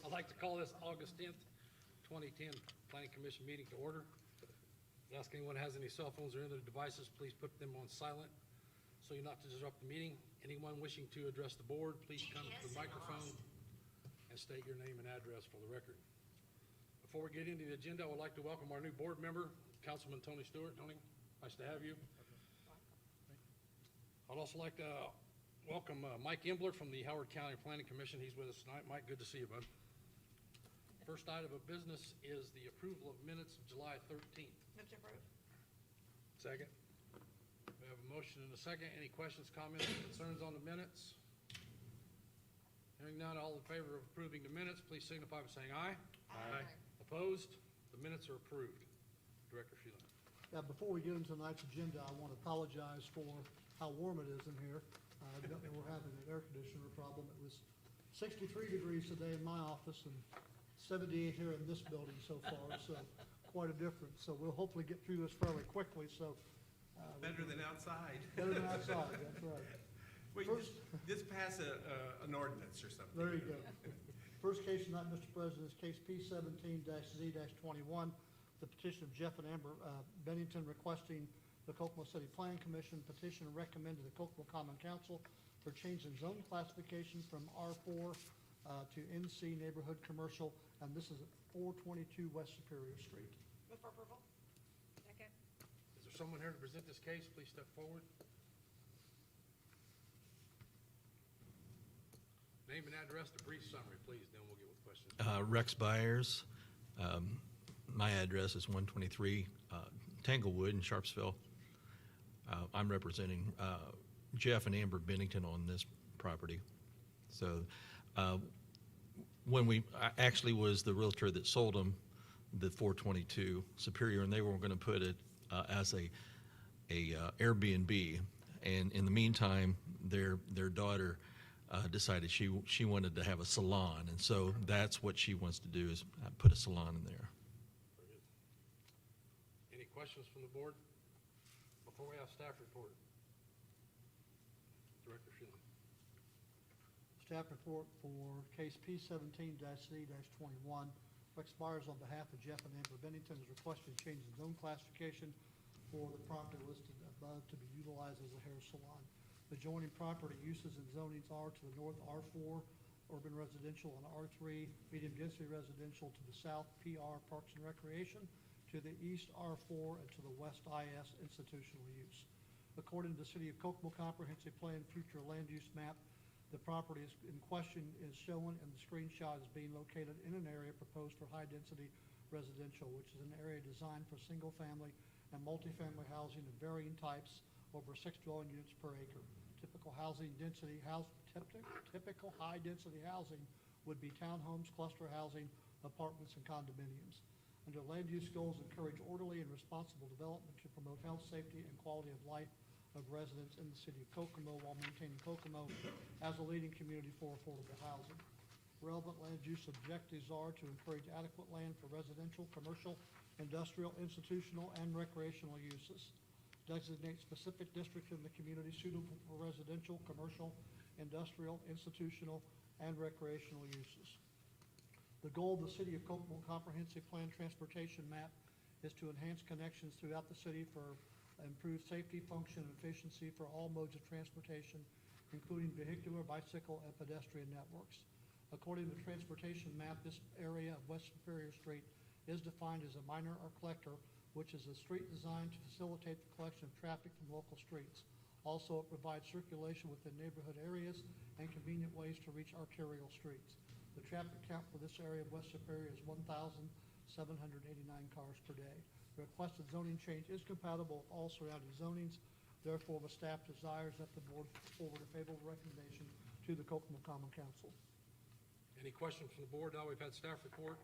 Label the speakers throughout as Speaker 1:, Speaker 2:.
Speaker 1: I'd like to call this August 10th, 2010 Planning Commission meeting to order. Ask anyone who has any cell phones or other devices, please put them on silent so you're not to disrupt the meeting. Anyone wishing to address the board, please come to the microphone and state your name and address for the record. Before we get into the agenda, I would like to welcome our new board member, Councilman Tony Stewart. Tony, nice to have you. I'd also like to welcome Mike Embler from the Howard County Planning Commission. He's with us tonight. Mike, good to see you, bud. First item of business is the approval of minutes of July 13th.
Speaker 2: Move to approve.
Speaker 1: Second. We have a motion and a second. Any questions, comments, or concerns on the minutes? Hearing none, all in favor of approving the minutes, please signify by saying aye.
Speaker 2: Aye.
Speaker 1: Opposed? The minutes are approved. Director Sheehan.
Speaker 3: Now, before we get into tonight's agenda, I want to apologize for how warm it is in here. We're having an air conditioner problem. It was 63 degrees today in my office and 78 here in this building so far, so quite a difference. So we'll hopefully get through this fairly quickly, so.
Speaker 4: Better than outside.
Speaker 3: Better than outside, that's right.
Speaker 4: Wait,
Speaker 3: First-
Speaker 4: just pass an ordinance or something.
Speaker 3: There you go. First case tonight, Mr. President, is case P17-Z-21, the petition of Jeff and Amber Bennington requesting the Kokomo City Planning Commission petition recommended to the Kokomo Common Council for change in zone classification from R4 to NC Neighborhood Commercial, and this is at 422 West Superior Street.
Speaker 2: Move for approval. Second.
Speaker 1: Is there someone here to present this case? Please step forward. Name and address, a brief summary, please, then we'll get with questions.
Speaker 5: Rex Byers. My address is 123 Tanglewood in Sharpsville. I'm representing Jeff and Amber Bennington on this property. So when I actually was the realtor that sold them the 422 Superior, and they were going to put it as a Airbnb. And in the meantime, their daughter decided she wanted to have a salon, and so that's what she wants to do, is put a salon in there.
Speaker 1: Very good. Any questions from the board? Before we have staff report. Director Sheehan.
Speaker 3: Staff report for case P17-Z-21. Rex Byers, on behalf of Jeff and Amber Bennington, is requesting change in zone classification for the property listed above to be utilized as a hair salon. The adjoining property uses and zonings are to the north R4 urban residential and R3 medium density residential, to the south PR Parks and Recreation, to the east R4, and to the west IS institutional use. According to the City of Kokomo Comprehensive Plan Future Land Use Map, the property in question is shown in the screenshot as being located in an area proposed for high-density residential, which is an area designed for single-family and multifamily housing of varying types over 6 dwelling units per acre. Typical high-density housing would be townhomes, cluster housing, apartments, and condominiums. Under land use goals, encourage orderly and responsible development to promote health, safety, and quality of life of residents in the city of Kokomo while maintaining Kokomo as a leading community for affordable housing. Relevant land use objectives are to encourage adequate land for residential, commercial, industrial, institutional, and recreational uses. Designate specific districts in the community suitable for residential, commercial, industrial, institutional, and recreational uses. The goal of the City of Kokomo Comprehensive Plan Transportation Map is to enhance connections throughout the city for improved safety, function, and efficiency for all modes of transportation, including vehicular, bicycle, and pedestrian networks. According to the transportation map, this area of West Superior Street is defined as a minor or collector, which is a street designed to facilitate the collection of traffic from local streets. Also, it provides circulation within neighborhood areas and convenient ways to reach arterial streets. The traffic count for this area of West Superior is 1,789 cars per day. The requested zoning change is compatible with all surrounding zonings. Therefore, the staff desires that the board forward a favorable recommendation to the Kokomo Common Council.
Speaker 1: Any questions from the board? Now we've had staff report.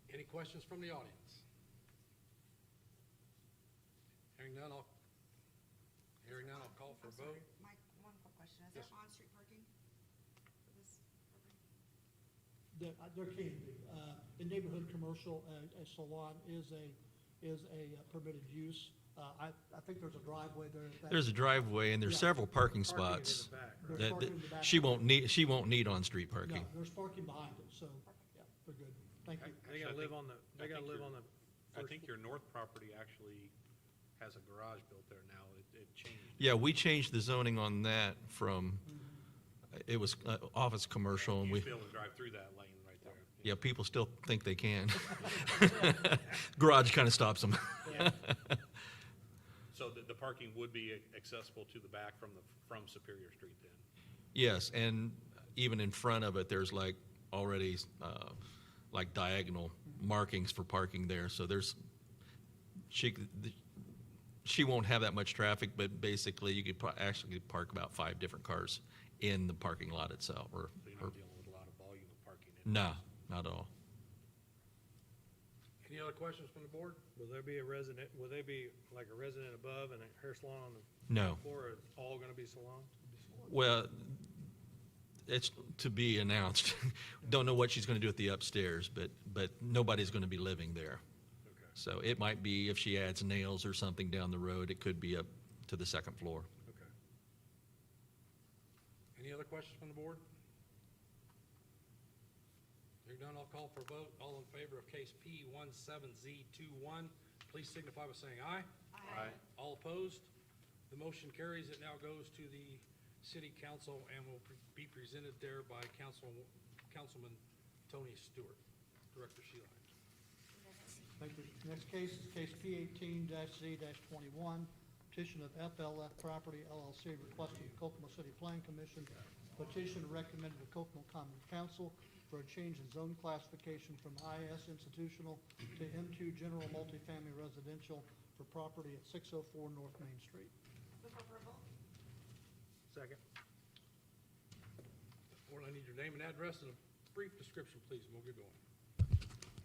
Speaker 1: Any questions from the audience? Hearing none, I'll call for a vote.
Speaker 2: Mike, one quick question. Is
Speaker 1: Yes.
Speaker 2: there on-street parking for this property?
Speaker 3: There can be. In neighborhood commercial, a salon is a is a permitted use. I think there's a driveway there.
Speaker 5: There's a driveway and there's
Speaker 3: Yeah.
Speaker 5: several parking
Speaker 6: Parking in
Speaker 5: spots
Speaker 6: the back,
Speaker 3: There's
Speaker 5: that,
Speaker 3: parking in the back.
Speaker 5: she won't need on-street
Speaker 3: No,
Speaker 5: parking.
Speaker 3: there's parking behind it, so, yeah, they're good. Thank you.
Speaker 6: They gotta live on the, they gotta live on the
Speaker 7: I
Speaker 6: first.
Speaker 7: think your north property actually has a garage built there now. It changed.
Speaker 5: Yeah, we changed the zoning on that from, it was office commercial and
Speaker 7: You
Speaker 5: we,
Speaker 7: used to be able to drive through that lane right there.
Speaker 5: yeah, people still think they can. Garage kind of stops them.
Speaker 6: Yeah.
Speaker 7: So the parking would be accessible to the back from Superior Street then?
Speaker 5: Yes, and even in front of it, there's like already like diagonal markings for parking there, so there's, she won't have that much traffic, but basically you could actually park about 5 different cars in the parking lot itself, or,
Speaker 7: So you're
Speaker 5: or,
Speaker 7: not dealing with a lot of volume of parking in.
Speaker 5: no, not at all.
Speaker 1: Any other questions from the board?
Speaker 6: Will there be a resident, will they be like a resident above and a hair salon on the
Speaker 5: No.
Speaker 6: floor, or it's all gonna be salon?
Speaker 5: Well, it's to be announced. Don't know what she's gonna do at the upstairs, but nobody's gonna be living there.
Speaker 7: Okay,
Speaker 5: So it might be if she adds nails or something down the road, it could be up to the second floor.
Speaker 7: okay.
Speaker 1: Any other questions from the board? Hearing none, I'll call for a vote. All in favor of case P17Z21, please signify by saying aye.
Speaker 7: Aye.
Speaker 1: All opposed? The motion carries. It now goes to the city council and will be presented there by Councilman Tony Stewart. Director Sheila.
Speaker 3: Thank you. Next case is case P18-Z-21, petition of FLF Property LLC requesting the Kokomo City Plan Commission petition recommended to Kokomo Common Council for a change in zone classification from IS institutional to M2 general multifamily residential for property at 604 North Main Street.
Speaker 2: Move for approval.
Speaker 6: Second.
Speaker 1: Board, I need your name and address and a brief description, please, and we'll get going.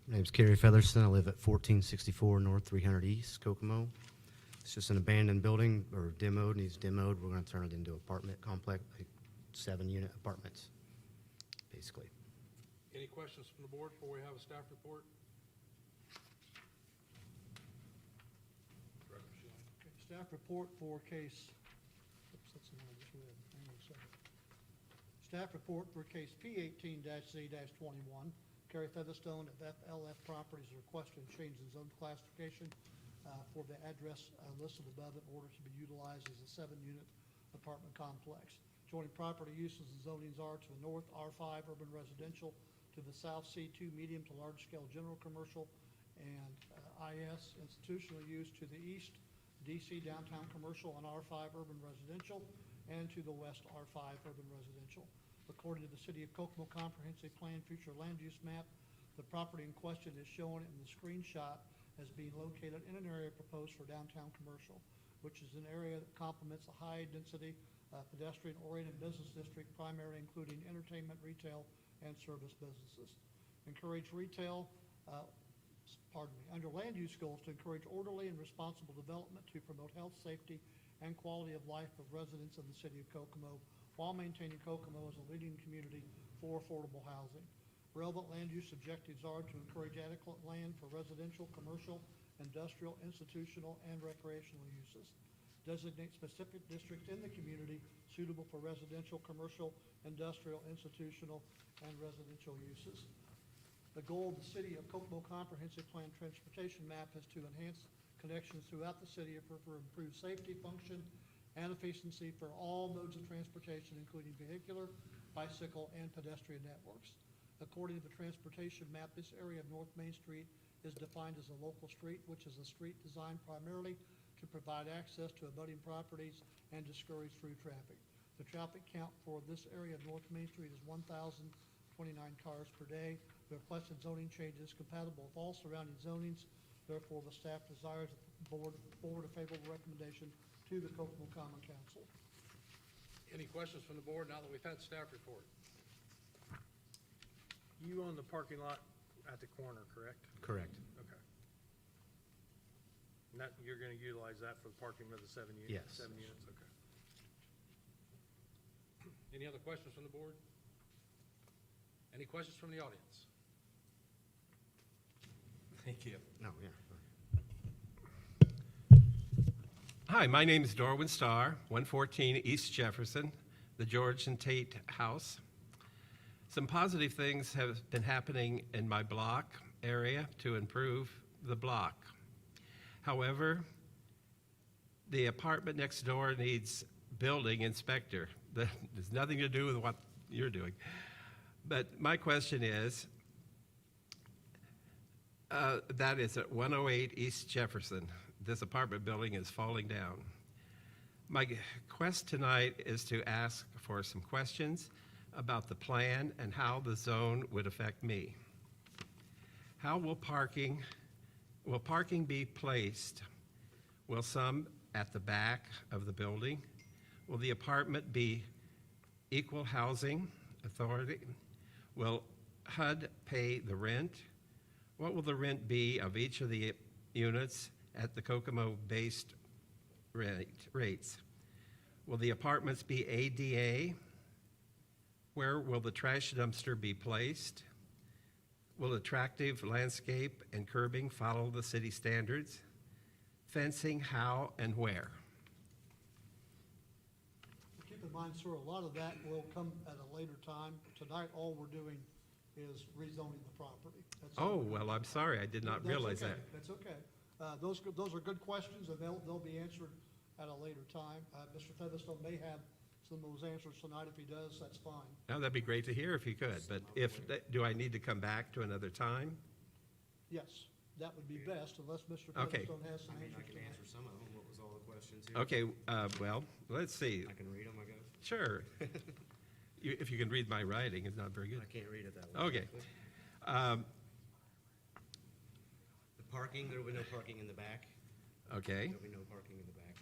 Speaker 8: My name's Kerry Featherston. I live at 1464 North 300 East, Kokomo. It's just an abandoned building, or demoed, needs demoed. We're going to turn it into apartment complex, like 7-unit apartments, basically.
Speaker 1: Any questions from the board before we have a staff report? Director Sheila.
Speaker 3: Okay, staff report for case, oops, that's the one I just read. Hang on a second. Staff report for case P18-Z-21. Kerry Featherstone of FLF Properties is requesting a change in zone classification for the address listed above in order to be utilized as a 7-unit apartment complex. Joining property uses and zonings are to the north, R5 urban residential, to the south, C2 medium to large scale general commercial, and IS institutional use to the east, DC downtown commercial and R5 urban residential, and to the west, R5 urban residential. According to the City of Kokomo Comprehensive Plan Future Land Use Map, the property in question is shown in the screenshot as being located in an area proposed for downtown commercial, which is an area that complements a high-density pedestrian-oriented business district, primarily including entertainment, retail, and service businesses. Encourage retail, under land use goals, to encourage orderly and responsible development to promote health, safety, and quality of life of residents of the City of Kokomo, while maintaining Kokomo as a leading community for affordable housing. Relevant land use objectives are to encourage adequate land for residential, commercial, industrial, institutional, and recreational uses. Designate specific districts in the community suitable for residential, commercial, industrial, institutional, and residential uses. The goal of the City of Kokomo Comprehensive Plan Transportation Map is to enhance connections throughout the city for improved safety, function, and efficiency for all modes of transportation, including vehicular, bicycle, and pedestrian networks. According to the transportation map, this area of North Main Street is defined as a local street, which is a street designed primarily to provide access to abutting properties and discourage through traffic. The traffic count for this area of North Main Street is 1,029 cars per day. The requested zoning change is compatible with all surrounding zonings. Therefore, the staff desires that the board forward a favorable recommendation to the Kokomo Common Council.
Speaker 1: Any questions from the board now that we've had staff report?
Speaker 6: You own the parking lot at the corner, correct?
Speaker 8: Correct.
Speaker 6: Okay. And that, you're gonna utilize that for the parking of the 7 units?
Speaker 8: Yes.
Speaker 6: 7 units, okay.
Speaker 1: Any other questions from the board? Any questions from the audience?
Speaker 4: Thank you.
Speaker 8: No, yeah.
Speaker 4: Hi, my name is Darwin Starr, 114 East Jefferson, the George and Tate House. Some positive things have been happening in my block area to improve the block. However, the apartment next door needs building inspector. That has nothing to do with what you're doing. But my question is, that is at 108 East Jefferson. This apartment building is falling down. My quest tonight is to ask for some questions about the plan and how the zone would affect me. How will parking be placed? Will some at the back of the building? Will the apartment be equal housing authority? Will HUD pay the rent? What will the rent be of each of the units at the Kokomo-based rates? Will the apartments be ADA? Where will the trash dumpster be placed? Will attractive landscape and curbing follow the city standards? Fencing, how and where?
Speaker 3: Keep in mind, sir, a lot of that will come at a later time. Tonight, all we're doing is rezoning the property. That's all
Speaker 4: Oh,
Speaker 3: we're doing.
Speaker 4: well, I'm sorry, I did not
Speaker 3: That's
Speaker 4: realize
Speaker 3: okay.
Speaker 4: that.
Speaker 3: That's okay. Those are good questions, and they'll be answered at a later time. Mr. Featherstone may have some of those answers tonight. If he does, that's fine.
Speaker 4: Oh, that'd be great to hear if you could, but do I need to come back to another time?
Speaker 3: Yes, that would be best, unless Mr.
Speaker 4: Okay.
Speaker 3: Featherstone has some
Speaker 8: I mean, I
Speaker 3: answers
Speaker 8: can
Speaker 3: tonight.
Speaker 8: answer some of them. What was all the questions here?
Speaker 4: Okay, well, let's see.
Speaker 8: I can read them, I guess.
Speaker 4: Sure. If you can read my writing, it's not very good.
Speaker 8: I can't read it that way.
Speaker 4: Okay.
Speaker 8: The parking, there will be no parking in the back.
Speaker 4: Okay.
Speaker 8: There'll be no parking in the back.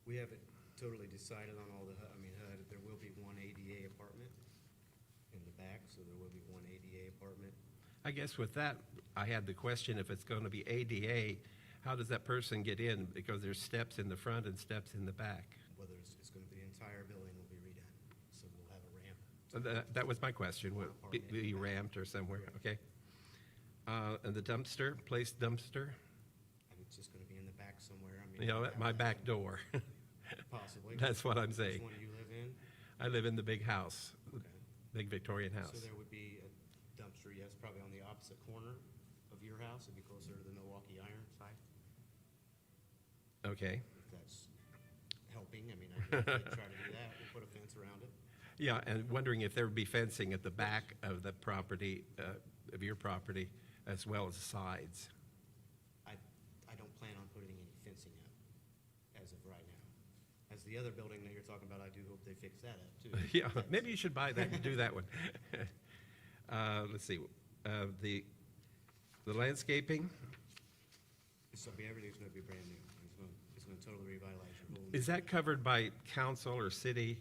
Speaker 8: We haven't totally decided on all the, HUD, there will be one ADA apartment in the back, so there will be one ADA apartment.
Speaker 4: I guess with that, I had the question, if it's going to be ADA, how does that person get in? Because there's steps in the front and steps in the back.
Speaker 8: Whether it's going to be, the entire building will be redone, so we'll have a ramp.
Speaker 4: That was my question, would it be ramped or somewhere, okay? And the dumpster, placed dumpster,
Speaker 8: And it's just going to be in the back somewhere.
Speaker 4: at my back door.
Speaker 8: Possibly.
Speaker 4: That's what I'm saying.
Speaker 8: Which one do you live in?
Speaker 4: I live in the big house,
Speaker 8: Okay.
Speaker 4: big Victorian house.
Speaker 8: So there would be a dumpster, yes, probably on the opposite corner of your house. It'd be closer to the Milwaukee Iron side,
Speaker 4: Okay.
Speaker 8: if that's helping. I could try to do that. We'll put a fence around it.
Speaker 4: Yeah, and wondering if there would be fencing at the back of the property, of your property, as well as the sides.
Speaker 8: I don't plan on putting any fencing up as of right now. As the other building that you're talking about, I do hope they fix that up too.
Speaker 4: Yeah, maybe you should buy that and do that one. Let's see, the landscaping,
Speaker 8: Everything's going to be brand new. It's going to totally revitalize your whole.
Speaker 4: is that covered by council or city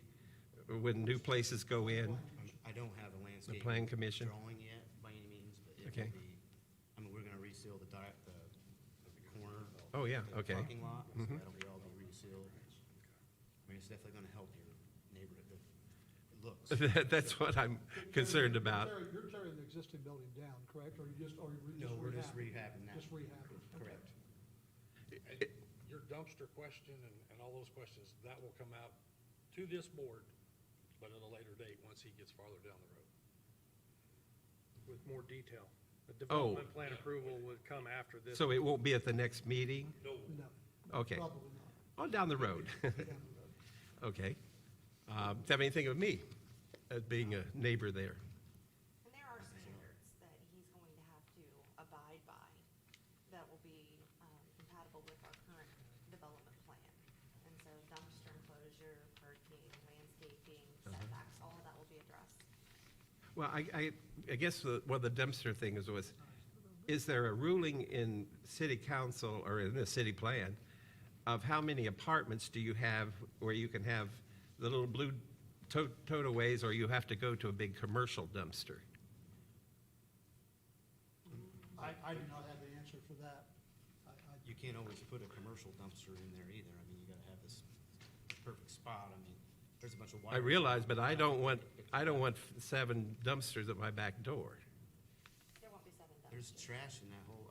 Speaker 4: when new places go in?
Speaker 8: I don't have a landscape.
Speaker 4: plan commission?
Speaker 8: Drawing yet by any means, but it
Speaker 4: Okay.
Speaker 8: will be, we're gonna reseal the corner.
Speaker 4: Oh, yeah,
Speaker 8: the
Speaker 4: okay.
Speaker 8: Parking lot, so that'll be all be resealed. It's definitely gonna help your neighborhood, it looks.
Speaker 4: That's what I'm concerned about.
Speaker 3: You're tearing the existing building down, correct? Or
Speaker 8: No, we're just
Speaker 3: rehabbing?
Speaker 8: rehabbing that.
Speaker 3: Just rehabbing, okay.
Speaker 8: Correct.
Speaker 1: And your dumpster question and all those questions, that will come out to this board, but at a later date, once he gets farther down the road.
Speaker 6: with more detail. The
Speaker 4: Oh.
Speaker 6: development plan approval would come after this.
Speaker 4: So it won't be at the next meeting?
Speaker 3: No,
Speaker 4: Okay,
Speaker 3: probably not.
Speaker 4: on down the road.
Speaker 3: Down the road.
Speaker 4: Okay. Do you have anything of me, as being a neighbor there?
Speaker 2: And there are standards that he's going to have to abide by that will be compatible with our current development plan. And so dumpster enclosure, parking, landscaping, setbacks, all of that will be addressed.
Speaker 4: Well, I guess the dumpster thing is there a ruling in city council or in the city plan of how many apartments do you have where you can have the little blue totaways, or you have to go to a big commercial dumpster?
Speaker 3: I do not have the answer for that.
Speaker 8: You can't always put a commercial dumpster in there either. You gotta have this perfect spot. There's a bunch of wires.
Speaker 4: I realize, but I don't want 7 dumpsters at my back door.
Speaker 2: There won't be 7 dumpsters.
Speaker 8: There's trash in that whole,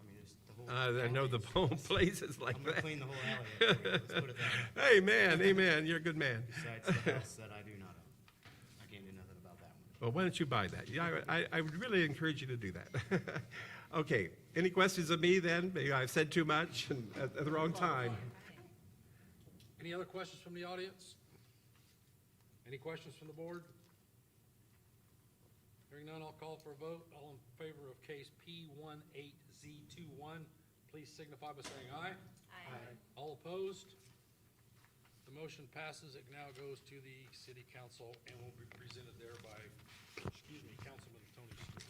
Speaker 8: the whole whole.
Speaker 4: I know the home places like
Speaker 8: I'm gonna
Speaker 4: that.
Speaker 8: clean the whole alley up for you. Let's put it that way.
Speaker 4: Amen, amen. You're a good man.
Speaker 8: Besides the house that I do not own. I can't do nothing about that one.
Speaker 4: Well, why don't you buy that? Yeah, I would really encourage you to do that. Okay, any questions of me then? Maybe I've said too much and at the wrong time.
Speaker 1: Any other questions from the audience? Any questions from the board? Hearing none, I'll call for a vote. All in favor of case P18Z21, please signify by saying aye.
Speaker 2: Aye.
Speaker 1: All opposed? The motion passes. It now goes to the city council and will be presented there by, Councilman Tony Stewart.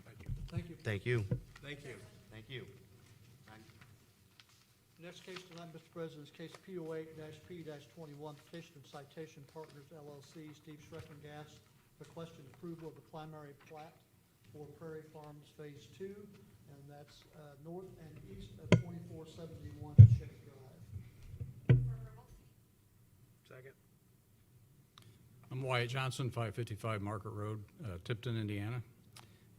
Speaker 1: Thank you.
Speaker 3: Thank you.
Speaker 8: Thank you.
Speaker 4: Thank you.
Speaker 8: Thank you.
Speaker 3: Next case tonight, Mr. President, is case P08-P-21, petition of Citation Partners LLC, Steve Schreckengas, requesting approval of the primary plat for Prairie Farms Phase 2, and that's north and east of 2471 Schick Drive.
Speaker 6: Second. I'm Wyatt Johnson, 555 Market Road, Tipton, Indiana.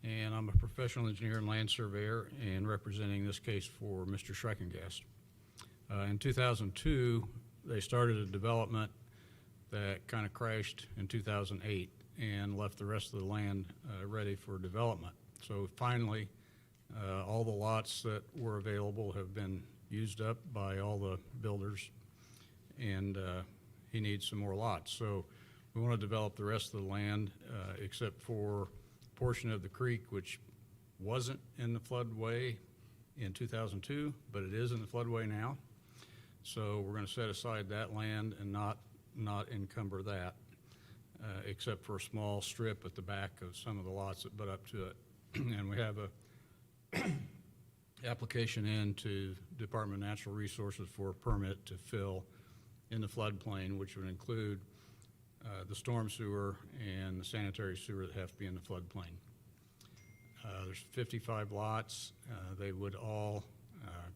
Speaker 6: And I'm a professional engineer and land surveyor and representing this case for Mr. Schreckengast. In 2002, they started a development that kind of crashed in 2008 and left the rest of the land ready for development. So finally, all the lots that were available have been used up by all the builders, and he needs some more lots. So we want to develop the rest of the land except for a portion of the creek which wasn't in the floodway in 2002, but it is in the floodway now. So we're going to set aside that land and not encumber that, except for a small strip at the back of some of the lots that butt up to it. And we have a application in to Department of Natural Resources for a permit to fill in the floodplain, which would include the storm sewer and the sanitary sewer that have to be in the floodplain. There's 55 lots. They would all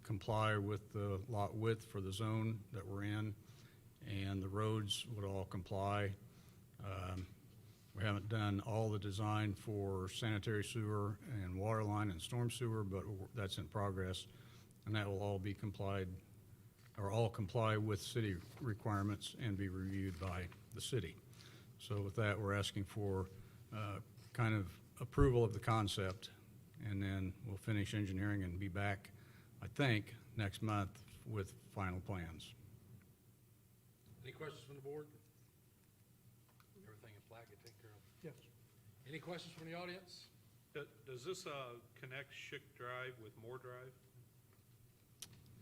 Speaker 6: comply with the lot width for the zone that we're in, and the roads would all comply. We haven't done all the design for sanitary sewer and water line and storm sewer, but that's in progress, and that will all be complied, or all comply with city requirements and be reviewed by the city. So with that, we're asking for kind of approval of the concept, and then we'll finish engineering and be back, I think, next month with final plans.
Speaker 1: Any questions from the board? Everything in black you take care of.
Speaker 3: Yes.
Speaker 1: Any questions from the audience?
Speaker 7: Does this connect Schick Drive with Moore Drive?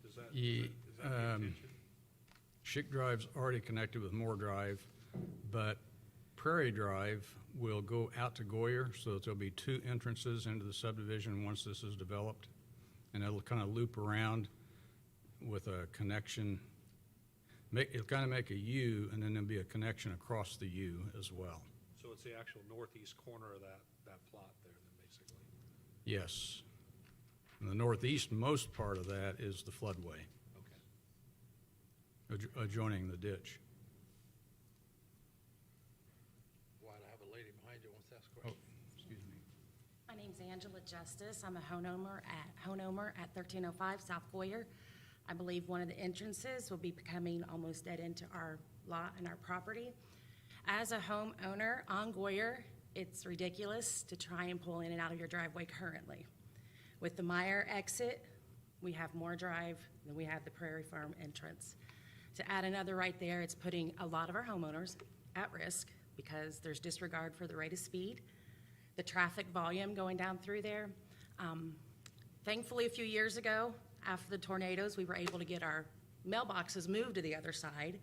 Speaker 7: Is that
Speaker 6: Ye-
Speaker 7: the intention?
Speaker 6: Schick Drive's already connected with Moore Drive, but Prairie Drive will go out to Goyer, so there'll be two entrances into the subdivision once this is developed. And it'll kind of loop around with a connection. It'll kind of make a U, and then there'll be a connection across the U as well.
Speaker 7: So it's the actual northeast corner of that plot there, then, basically?
Speaker 6: Yes. And the northeastmost part of that is the floodway,
Speaker 7: Okay.
Speaker 6: adjoining the ditch.
Speaker 1: Why, I have a lady behind you who wants to ask a question.
Speaker 6: Excuse me.
Speaker 9: My name's Angela Justice. I'm a homeowner at 1305 South Goyer. I believe one of the entrances will be becoming almost dead into our lot and our property. As a homeowner on Goyer, it's ridiculous to try and pull in and out of your driveway currently. With the Meyer exit, we have more drive than we have the Prairie Farm entrance. To add another right there, it's putting a lot of our homeowners at risk because there's disregard for the rate of speed, the traffic volume going down through there. Thankfully, a few years ago, after the tornadoes, we were able to get our mailboxes moved to the other side.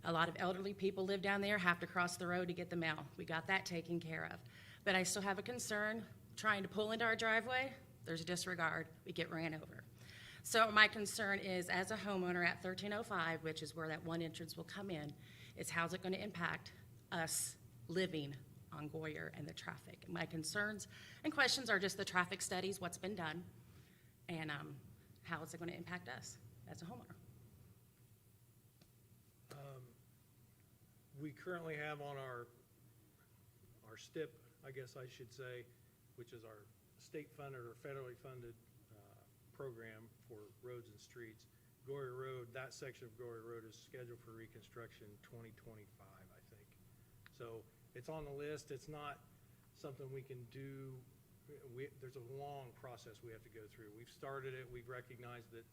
Speaker 9: A lot of elderly people live down there, have to cross the road to get the mail. We got that taken care of. But I still have a concern trying to pull into our driveway. There's a disregard. We get ran over. So my concern is, as a homeowner at 1305, which is where that one entrance will come in, is how's it going to impact us living on Goyer and the traffic? My concerns and questions are just the traffic studies, what's been done, and how is it going to impact us as a homeowner?
Speaker 6: We currently have on our STIP, I guess I should say, which is our state-funded or federally funded
Speaker 10: program for roads and streets. Gory Road, that section of Gory Road is scheduled for reconstruction 2025, I think. So it's on the list. It's not something we can do. There's a long process we have to go through. We've started it. We've recognized that,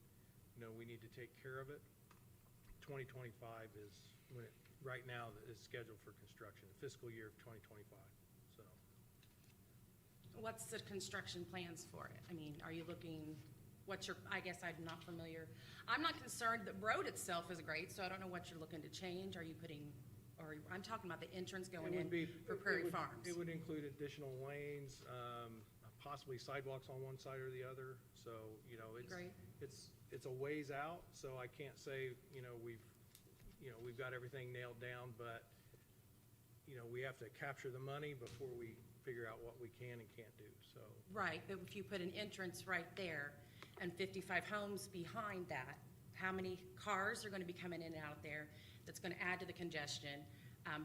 Speaker 10: we need to take care of it. 2025 is when it, right now, is scheduled for construction, fiscal year of 2025, so.
Speaker 9: What's the construction plans for it? I mean, are you looking, I guess I'm not familiar. I'm not concerned, the road itself is great, so I don't know what you're looking to change. Are you putting, I'm talking about the entrance going in for Prairie Farms.
Speaker 10: It would include additional lanes, possibly sidewalks on one side or the other, so,
Speaker 9: Great.
Speaker 10: it's a ways out, so I can't say, we've got everything nailed down, but, we have to capture the money before we figure out what we can and can't do, so.
Speaker 9: Right, but if you put an entrance right there and 55 homes behind that, how many cars are going to be coming in and out there? That's going to add to the congestion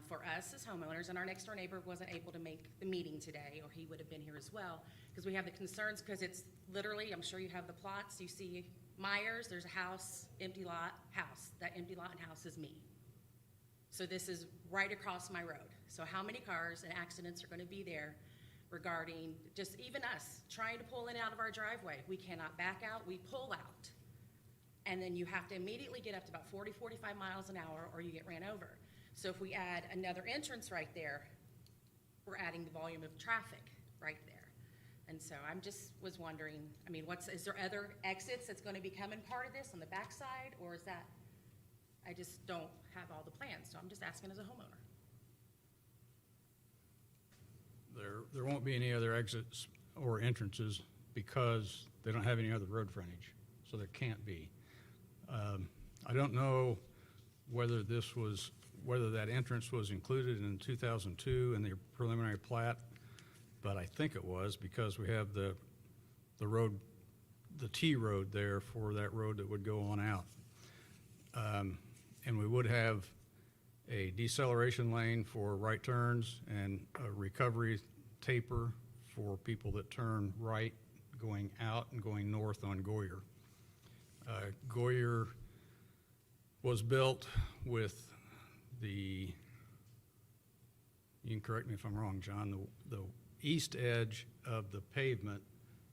Speaker 9: for us as homeowners. And our next door neighbor wasn't able to make the meeting today, or he would have been here as well, because we have the concerns, because it's literally, I'm sure you have the plots, you see Myers, there's a house, empty lot, house. That empty lot and house is me. So this is right across my road. So how many cars and accidents are going to be there regarding just even us trying to pull in and out of our driveway? We cannot back out, we pull out. And then you have to immediately get up to about 40, 45 miles an hour or you get ran over. So if we add another entrance right there, we're adding the volume of traffic right there. And so I'm just was wondering, I mean, is there other exits that's going to be coming part of this on the backside, or is that, I just don't have all the plans, so I'm just asking as a homeowner.
Speaker 6: There won't be any other exits or entrances because they don't have any other road frontage, so there can't be. I don't know whether that entrance was included in 2002 in the preliminary plat, but I think it was, because we have the road, the T road there for that road that would go on out. And we would have a deceleration lane for right turns and a recovery taper for people that turn right going out and going north on Goyer. Goyer was built with you can correct me if I'm wrong, John, the east edge of the pavement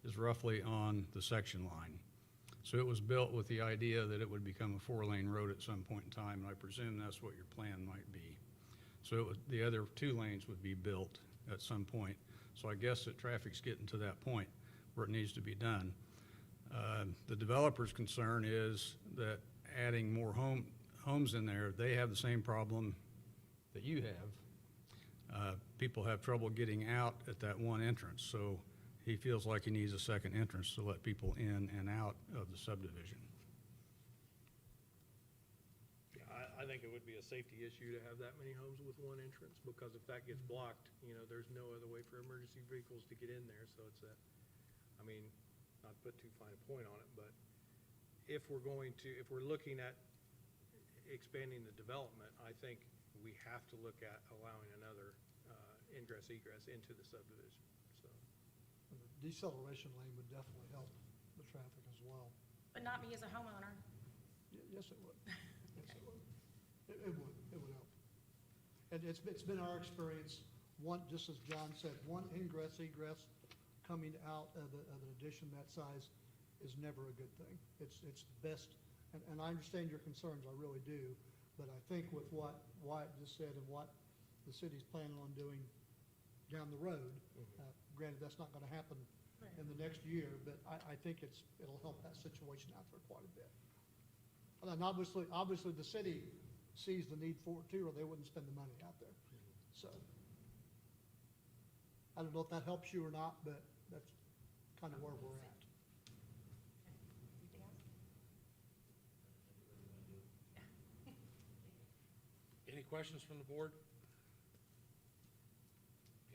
Speaker 6: is roughly on the section line. So it was built with the idea that it would become a 4-lane road at some point in time, and I presume that's what your plan might be. So the other 2 lanes would be built at some point. So I guess that traffic's getting to that point where it needs to be done. The developer's concern is that adding more homes in there, they have the same problem that you have. People have trouble getting out at that one entrance, so he feels like he needs a second entrance to let people in and out of the subdivision.
Speaker 10: Yeah, I think it would be a safety issue to have that many homes with one entrance, because if that gets blocked, there's no other way for emergency vehicles to get in there, so it's not to put too fine a point on it, but if we're looking at expanding the development, I think we have to look at allowing another ingress egress into the subdivision, so.
Speaker 3: And the deceleration lane would definitely help the traffic as well.
Speaker 9: But not me as a homeowner.
Speaker 3: Yes, it would. Yes, it would. It would help. And it's been our experience, just as John said, one ingress egress coming out of an addition that size is never a good thing. It's best, and I understand your concerns, I really do, but I think with what Wyatt just said and what the city's planning on doing down the road, granted, that's not gonna happen in the next year, but I think it'll help that situation out there quite a bit. And obviously, the city sees the need for it too, or they wouldn't spend the money out there. So, I don't know if that helps you or not, but that's kind of where we're at.
Speaker 9: Anything else?
Speaker 1: Any questions from the board?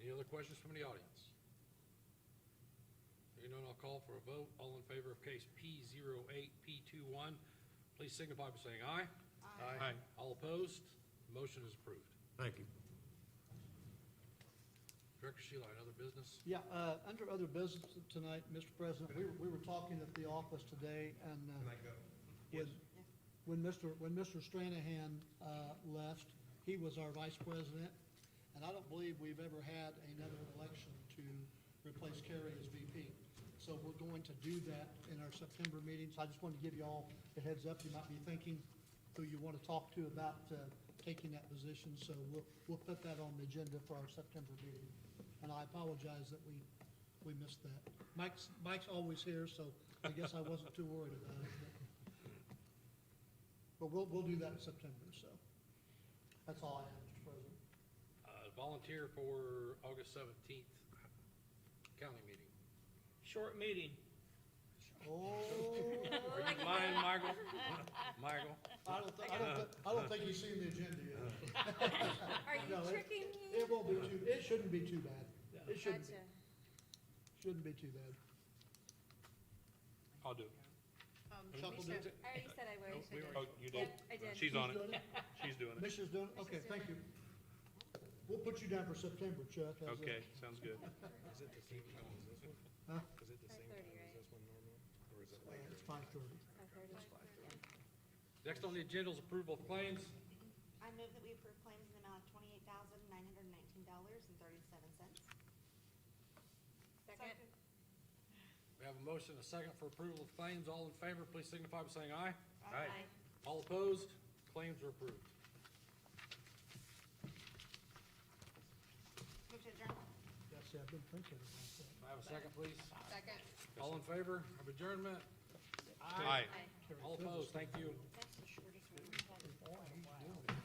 Speaker 1: Any other questions from the audience? Hearing none, I'll call for a vote. All in favor of case P08P21, please signify by saying aye.
Speaker 10: Aye.
Speaker 1: All opposed? Motion is approved.
Speaker 6: Thank you.
Speaker 1: Director Sheila, other business?
Speaker 3: Yeah, under other business tonight, Mr. President, we were talking at the office today, and when Mr. Stranahan left, he was our vice president, and I don't believe we've ever had another election to replace Kerry as VP. So we're going to do that in our September meetings. I just wanted to give you all a heads up. You might be thinking who you want to talk to about taking that position, so we'll put that on the agenda for our September meeting. And I apologize that we missed that. Mike's always here, so I guess I wasn't too worried about it. But we'll do that in September, so that's all I have, Mr. President.
Speaker 1: Volunteer for August 17th county meeting.
Speaker 10: Short meeting.
Speaker 3: Oh,
Speaker 1: Are you lying, Michael? Michael?
Speaker 3: I don't think he's seen the agenda yet.
Speaker 11: Are you
Speaker 3: No,
Speaker 11: tricking me?
Speaker 3: It won't be it shouldn't be too bad. It shouldn't
Speaker 11: Gotcha.
Speaker 3: be too bad.
Speaker 7: I'll do it.
Speaker 3: Chuck will do it.
Speaker 11: I already said I would.
Speaker 7: Oh, you did?
Speaker 11: Yep, I did.
Speaker 7: She's on it.
Speaker 3: Doing it?
Speaker 7: She's doing it.
Speaker 3: Commissioner's doing it? Okay, thank you. We'll put you down for September, Chuck. How's that?
Speaker 7: Okay, sounds good.
Speaker 10: Is it the same time as this one?
Speaker 3: Huh?
Speaker 10: Is it the same
Speaker 11: 5:30,
Speaker 10: time as
Speaker 11: right?
Speaker 10: this one normally? Or is it later?
Speaker 3: It's 5:30.
Speaker 11: 5:30.
Speaker 1: Next on the agenda is approval of claims.
Speaker 2: I move that we approve claims in the amount of $28,919.37.
Speaker 11: Second.
Speaker 1: We have a motion, and a second for approval of claims. All in favor, please signify by saying aye.
Speaker 10: Aye.
Speaker 1: All opposed? Claims are approved.
Speaker 2: Move to adjourn.
Speaker 3: Yes, yeah, I've been thinking about that.
Speaker 1: May I have a second, please?
Speaker 11: Second.
Speaker 1: All in favor of adjournment?
Speaker 7: Aye.
Speaker 1: All opposed? Thank you.
Speaker 2: That's the shortest one.
Speaker 3: Boy, he's doing it.